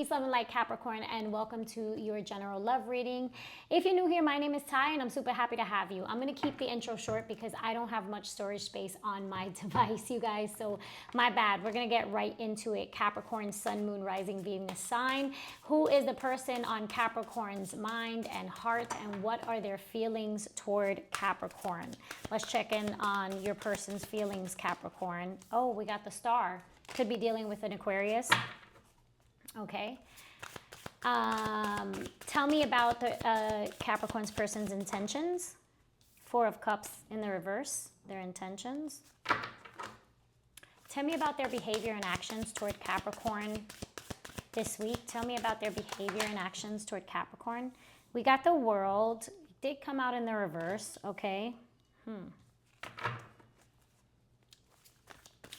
Peace, love, and light, Capricorn, and welcome to your general love reading. If you're new here, my name is Ty, and I'm super happy to have you. I'm going to keep the intro short because I don't have much storage space on my device, you guys, so my bad. We're going to get right into it. Capricorn, Sun, Moon, Rising, Venus sign. Who is the person on Capricorn's mind and heart, and what are their feelings toward Capricorn? Let's check in on your person's feelings, Capricorn. Oh, we got the star. Could be dealing with an Aquarius. Okay. Tell me about the Capricorn's person's intentions. Four of Cups in the reverse, their intentions. Tell me about their behavior and actions toward Capricorn this week. Tell me about their behavior and actions toward Capricorn. We got the World. It did come out in the reverse, okay.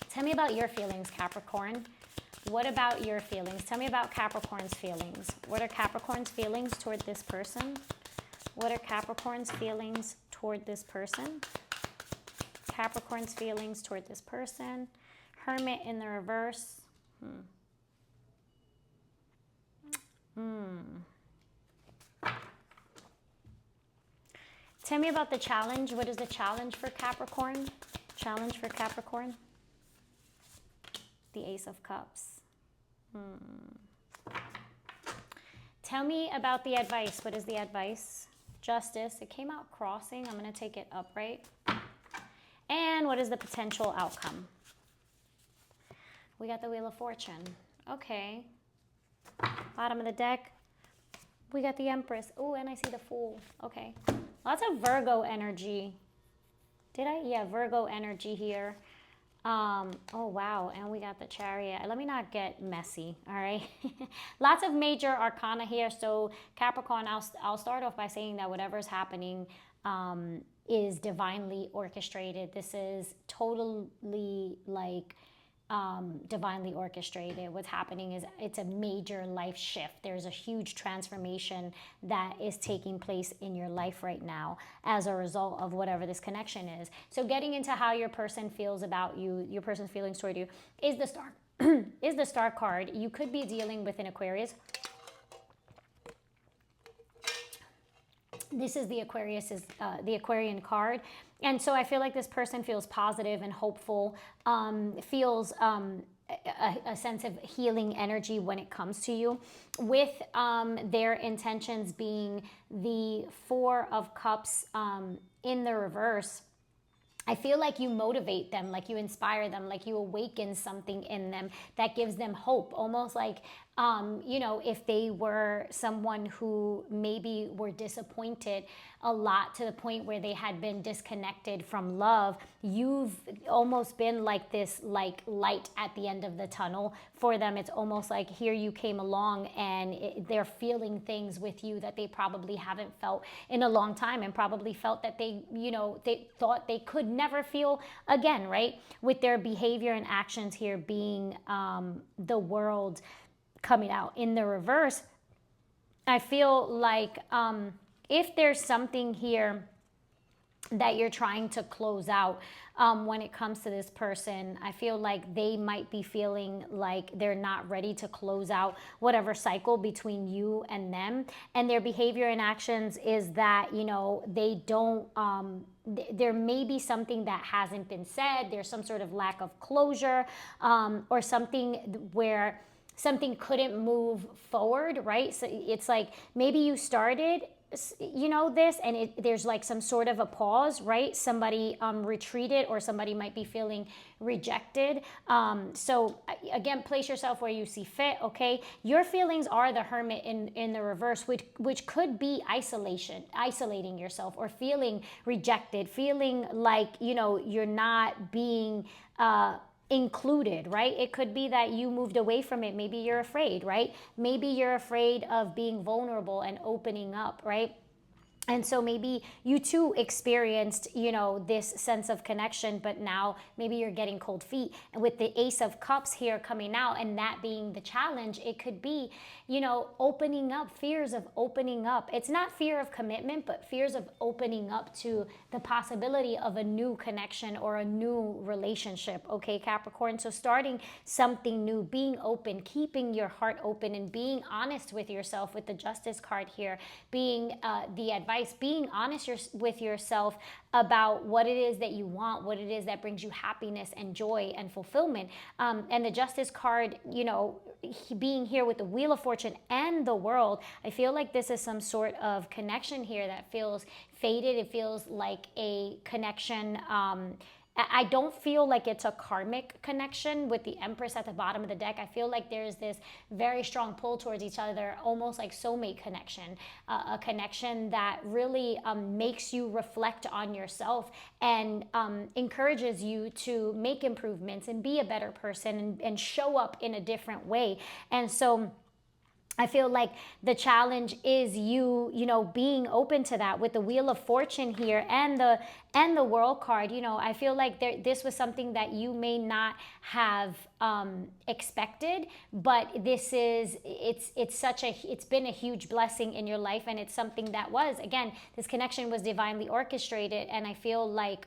Tell me about your feelings, Capricorn. What about your feelings? Tell me about Capricorn's feelings. What are Capricorn's feelings toward this person? What are Capricorn's feelings toward this person? Capricorn's feelings toward this person. Hermit in the reverse. Tell me about the challenge. What is the challenge for Capricorn? Challenge for Capricorn. The Ace of Cups. Tell me about the advice. What is the advice? Justice. It came out crossing. I'm going to take it upright. And what is the potential outcome? We got the Wheel of Fortune. Okay. Bottom of the deck. We got the Empress. Oh, and I see the Fool. Okay. Lots of Virgo energy. Did I? Yeah, Virgo energy here. Oh, wow. And we got the Chariot. Let me not get messy. All right. Lots of major arcana here. So Capricorn, I'll start off by saying that whatever's happening is divinely orchestrated. This is totally like divinely orchestrated. What's happening is it's a major life shift. There's a huge transformation that is taking place in your life right now as a result of whatever this connection is. So getting into how your person feels about you, your person's feelings toward you, is the star is the star card. You could be dealing with an Aquarius. This is the the Aquarian card. And so I feel like this person feels positive and hopeful, feels a sense of healing energy when it comes to you, with their intentions being the Four of Cups in the reverse. I feel like you motivate them, like you inspire them, like you awaken something in them that gives them hope. Almost like, you know, if they were someone who maybe were disappointed a lot to the point where they had been disconnected from love, you've almost been like this, like light at the end of the tunnel for them. It's almost like here you came along and they're feeling things with you that they probably haven't felt in a long time, and probably felt that they, you know, they thought they could never feel again, right? With their behavior and actions here being the World coming out in the reverse. I feel like if there's something here that you're trying to close out when it comes to this person, I feel like they might be feeling like they're not ready to close out whatever cycle between you and them. And their behavior and actions is that, you know, they don't, there may be something that hasn't been said. There's some sort of lack of closure, or something where something couldn't move forward, right? So it's like maybe you started, you know, this, and there's like some sort of a pause, right? Somebody retreated, or somebody might be feeling rejected. So again, place yourself where you see fit, okay? Your feelings are the Hermit in the reverse, which could be isolating yourself, or feeling rejected, feeling like, you know, you're not being included, right? It could be that you moved away from it. Maybe you're afraid, right? Maybe you're afraid of being vulnerable and opening up, right? And so maybe you too experienced, you know, this sense of connection, but now maybe you're getting cold feet. And with the Ace of Cups here coming out and that being the challenge, it could be, you know, opening up, fears of opening up. It's not fear of commitment, but fears of opening up to the possibility of a new connection or a new relationship. Okay, Capricorn. So starting something new, being open, keeping your heart open, and being honest with yourself with the Justice card here, being the advice, being honest with yourself about what it is that you want, what it is that brings you happiness and joy and fulfillment. And the Justice card, you know, being here with the Wheel of Fortune and the World, I feel like this is some sort of connection here that feels faded. It feels like a connection. I don't feel like it's a karmic connection with the Empress at the bottom of the deck. I feel like there's this very strong pull towards each other, almost like soulmate connection, a connection that really makes you reflect on yourself and encourages you to make improvements and be a better person and show up in a different way. And so I feel like the challenge is you know, being open to that with the Wheel of Fortune here and the World card. You know, I feel like this was something that you may not have expected, but this is, it's been a huge blessing in your life, and it's something that was, again, this connection was divinely orchestrated, and I feel like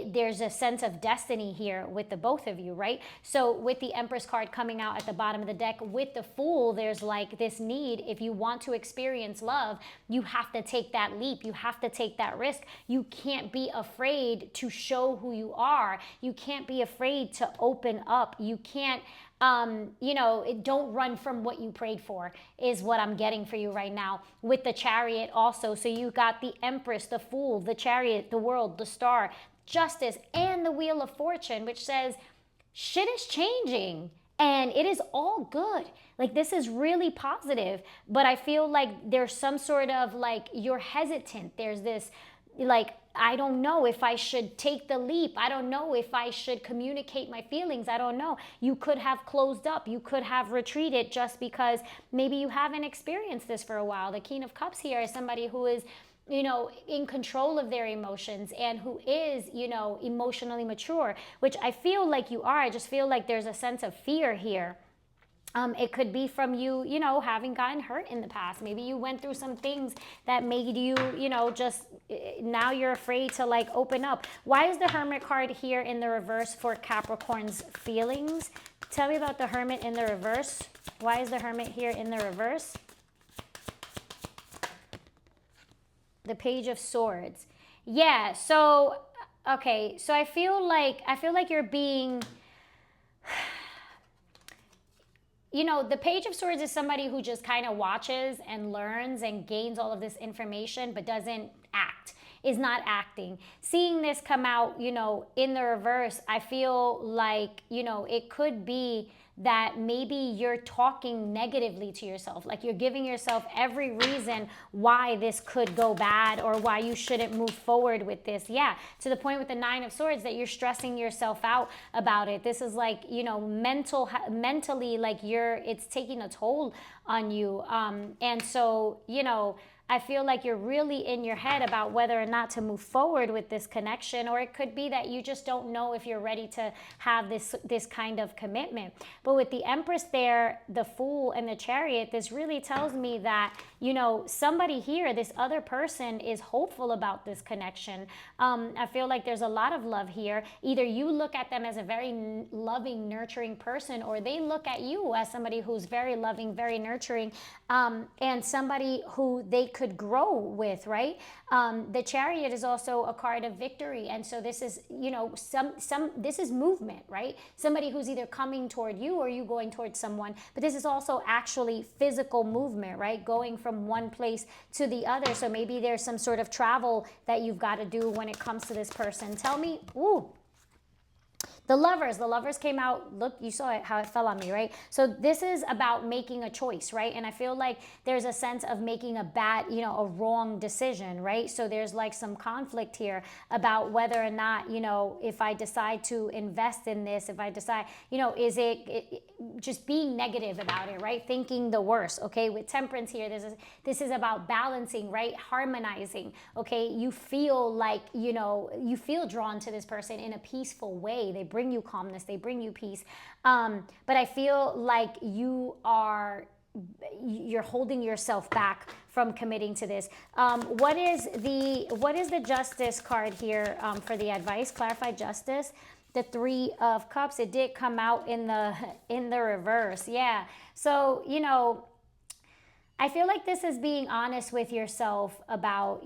there's a sense of destiny here with the both of you, right? So with the Empress card coming out at the bottom of the deck, with the Fool, there's like this need. If you want to experience love, you have to take that leap. You have to take that risk. You can't be afraid to show who you are. You can't be afraid to open up. You can't, you know, don't run from what you prayed for, is what I'm getting for you right now with the Chariot also. So you got the Empress, the Fool, the Chariot, the World, the Star, Justice, and the Wheel of Fortune, which says shit is changing and it is all good. Like, this is really positive, but I feel like there's some sort of like, you're hesitant. There's this like, I don't know if I should take the leap. I don't know if I should communicate my feelings. I don't know. You could have closed up. You could have retreated just because maybe you haven't experienced this for a while. The King of Cups here is somebody who is, you know, in control of their emotions and who is, you know, emotionally mature, which I feel like you are. I just feel like there's a sense of fear here. It could be from you, you know, having gotten hurt in the past. Maybe you went through some things that made you, you know, just now you're afraid to like open up. Why is the Hermit card here in the reverse for Capricorn's feelings? Tell me about the Hermit in the reverse. Why is the Hermit here in the reverse? The Page of Swords. Yeah, so okay, so I feel like you're being, you know, the Page of Swords is somebody who just kind of watches and learns and gains all of this information but doesn't act, is not acting. Seeing this come out, you know, in the reverse, I feel like, you know, it could be that maybe you're talking negatively to yourself, like you're giving yourself every reason why this could go bad or why you shouldn't move forward with this. Yeah, to the point with the Nine of Swords that you're stressing yourself out about it. This is like, you know, mentally, like it's taking a toll on you. And so, you know, I feel like you're really in your head about whether or not to move forward with this connection, or it could be that you just don't know if you're ready to have this kind of commitment. But with the Empress there, the Fool, and the Chariot, this really tells me that, you know, somebody here, this other person, is hopeful about this connection. I feel like there's a lot of love here. Either you look at them as a very loving, nurturing person, or they look at you as somebody who's very loving, very nurturing, and somebody who they could grow with, right? The Chariot is also a card of victory, and so this is, you know, this is movement, right? Somebody who's either coming toward you or you going towards someone, but this is also actually physical movement, right? Going from one place to the other. So maybe there's some sort of travel that you've got to do when it comes to this person. Tell me, ooh, The lovers came out. Look, you saw it, how it fell on me, right? So this is about making a choice, right? And I feel like there's a sense of making a bad, a wrong decision, right? So there's like some conflict here about whether or not, if I decide to invest in this, if I decide, is it just being negative about it, right? Thinking the worst, okay? With temperance here, this is about balancing, right? Harmonizing, okay? You feel like, you feel drawn to this person in a peaceful way. They bring you calmness, they bring you peace. But I feel like you're holding yourself back from committing to this. What is the Justice card here for the advice? Clarify justice. The Three of Cups. It did come out in the reverse. Yeah. So, I feel like this is being honest with yourself about,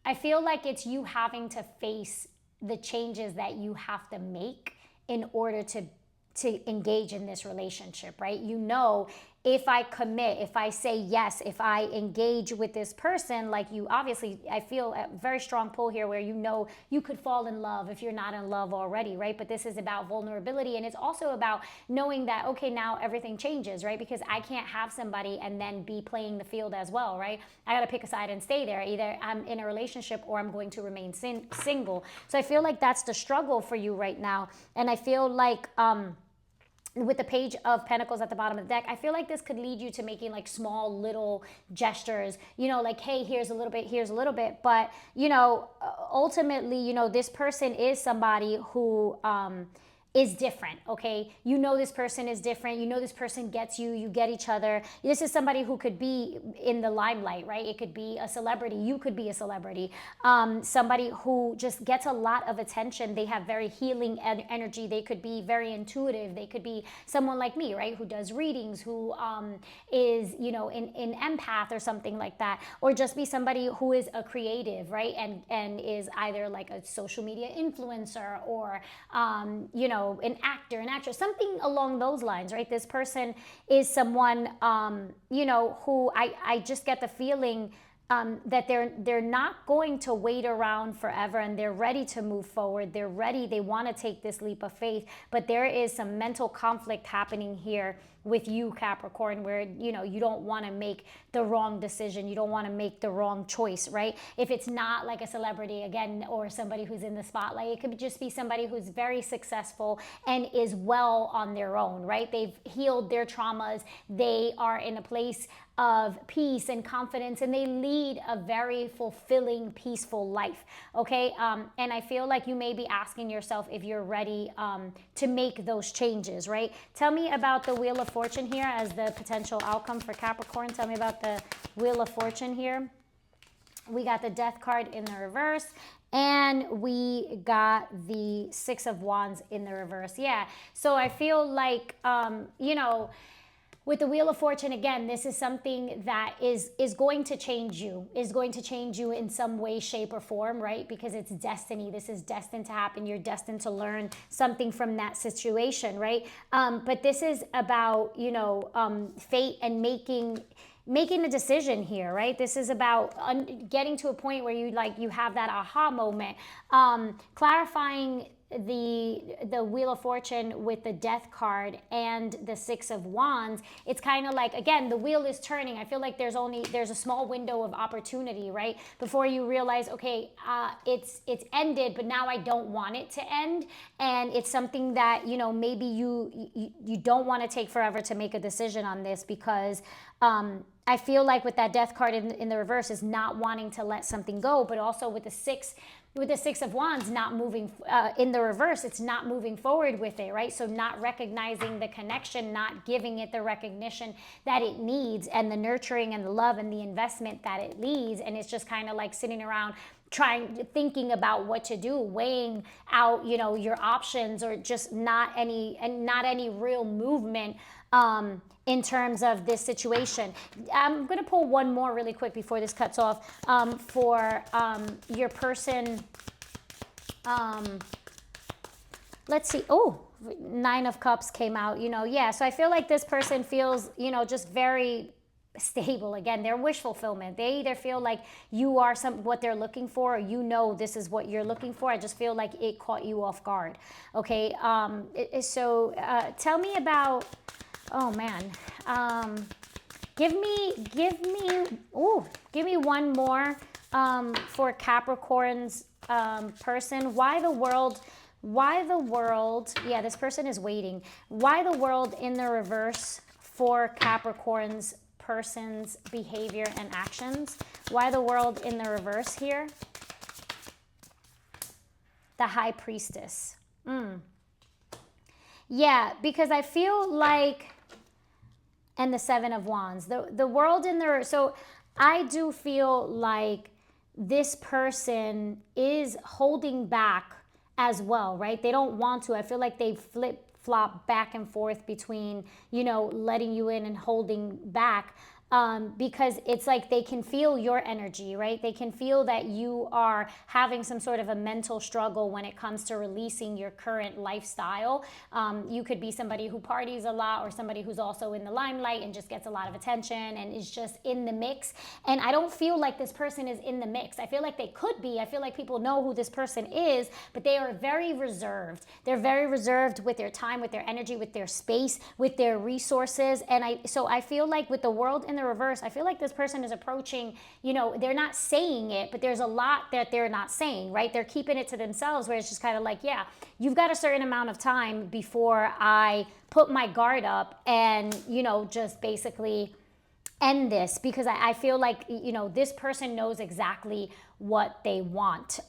I feel like it's you having to face the changes that you have to make in order to engage in this relationship, right? If I commit, if I say yes, if I engage with this person, like you obviously, I feel a very strong pull here where you could fall in love if you're not in love already, right? But this is about vulnerability, and it's also about knowing that, okay, now everything changes, right? Because I can't have somebody and then be playing the field as well, right? I got to pick a side and stay there. Either I'm in a relationship or I'm going to remain single. So I feel like that's the struggle for you right now. And I feel like, with the Page of Pentacles at the bottom of the deck, I feel like this could lead you to making like small little gestures, like, hey, here's a little bit. But, ultimately, this person is somebody who is different, okay? This person is different. This person gets you. You get each other. This is somebody who could be in the limelight, right? It could be a celebrity. You could be a celebrity. Somebody who just gets a lot of attention. They have very healing energy. They could be very intuitive. They could be someone like me, right? Who does readings, who is, an empath or something like that. Or just be somebody who is a creative, right? And is either like a social media influencer or, an actor, an actress, something along those lines, right? This person is someone, who I just get the feeling that they're not going to wait around forever, and they're ready to move forward. They're ready. They want to take this leap of faith, but there is some mental conflict happening here with you, Capricorn, where, you don't want to make the wrong decision. You don't want to make the wrong choice, right? If it's not like a celebrity, again, or somebody who's in the spotlight, it could just be somebody who's very successful and is well on their own, right? They've healed their traumas. They are in a place of peace and confidence, and they lead a very fulfilling, peaceful life, okay? And I feel like you may be asking yourself if you're ready to make those changes, right? Tell me about the Wheel of Fortune here as the potential outcome for Capricorn. Tell me about the Wheel of Fortune here. We got the Death card in the reverse, and we got the Six of Wands in the reverse. Yeah, so I feel like, with the Wheel of Fortune, again, this is something that is going to change you, in some way, shape, or form, right? Because it's destiny. This is destined to happen. You're destined to learn something from that situation, right? But this is about, fate and making a decision here, right? This is about getting to a point where you have that aha moment, clarifying the Wheel of Fortune with the Death card and the Six of Wands. It's kind of like, again, the wheel is turning. I feel like there's a small window of opportunity, right? Before you realize, okay, it's ended, but now I don't want it to end. And it's something that, maybe you don't want to take forever to make a decision on this, because I feel like with that Death card in the reverse is not wanting to let something go, but also with the Six of Wands not moving in the reverse, it's not moving forward with it, right? So not recognizing the connection, not giving it the recognition that it needs, and the nurturing and the love and the investment that it needs. And it's just kind of like sitting around thinking about what to do, weighing out, your options, or just not any real movement in terms of this situation. I'm going to pull one more really quick before this cuts off for your person. Let's see. Oh, Nine of Cups came out, yeah. So I feel like this person feels, just very stable. Again, they're wish fulfillment. They either feel like you are what they're looking for, or you know this is what you're looking for. I just feel like it caught you off guard. Okay, so tell me about, oh man, give me one more for Capricorn's person. Why the world, yeah, this person is waiting. Why the world in the reverse for Capricorn's person's behavior and actions? Why the world in the reverse here? The High Priestess. Yeah, because I feel like, and the Seven of Wands, the world in the, so I do feel like this person is holding back as well, right? They don't want to. I feel like they flip-flop back and forth between, you know, letting you in and holding back. Because it's like they can feel your energy, right? They can feel that you are having some sort of a mental struggle when it comes to releasing your current lifestyle. You could be somebody who parties a lot, or somebody who's also in the limelight and just gets a lot of attention and is just in the mix. And I don't feel like this person is in the mix. I feel like they could be. I feel like people know who this person is, but they are very reserved. They're very reserved with their time, with their energy, with their space, with their resources. And so I feel like with the world in the reverse, I feel like this person is approaching, you know, they're not saying it, but there's a lot that they're not saying, right? They're keeping it to themselves, where it's just kind of like, yeah, you've got a certain amount of time before I put my guard up and, you know, just basically end this, because I feel like, you know, this person knows exactly what they want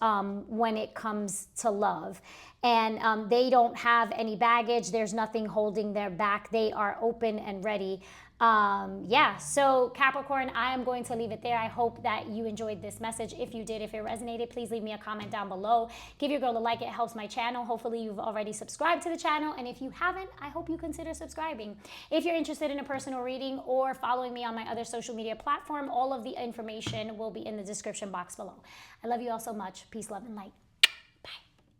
when it comes to love. And they don't have any baggage. There's nothing holding their back. They are open and ready. Yeah, so Capricorn, I am going to leave it there. I hope that you enjoyed this message. If you did, if it resonated, please leave me a comment down below. Give your girl a like. It helps my channel. Hopefully you've already subscribed to the channel, and if you haven't, I hope you consider subscribing. If you're interested in a personal reading or following me on my other social media platform, all of the information will be in the description box below. I love you all so much. Peace, love, and light.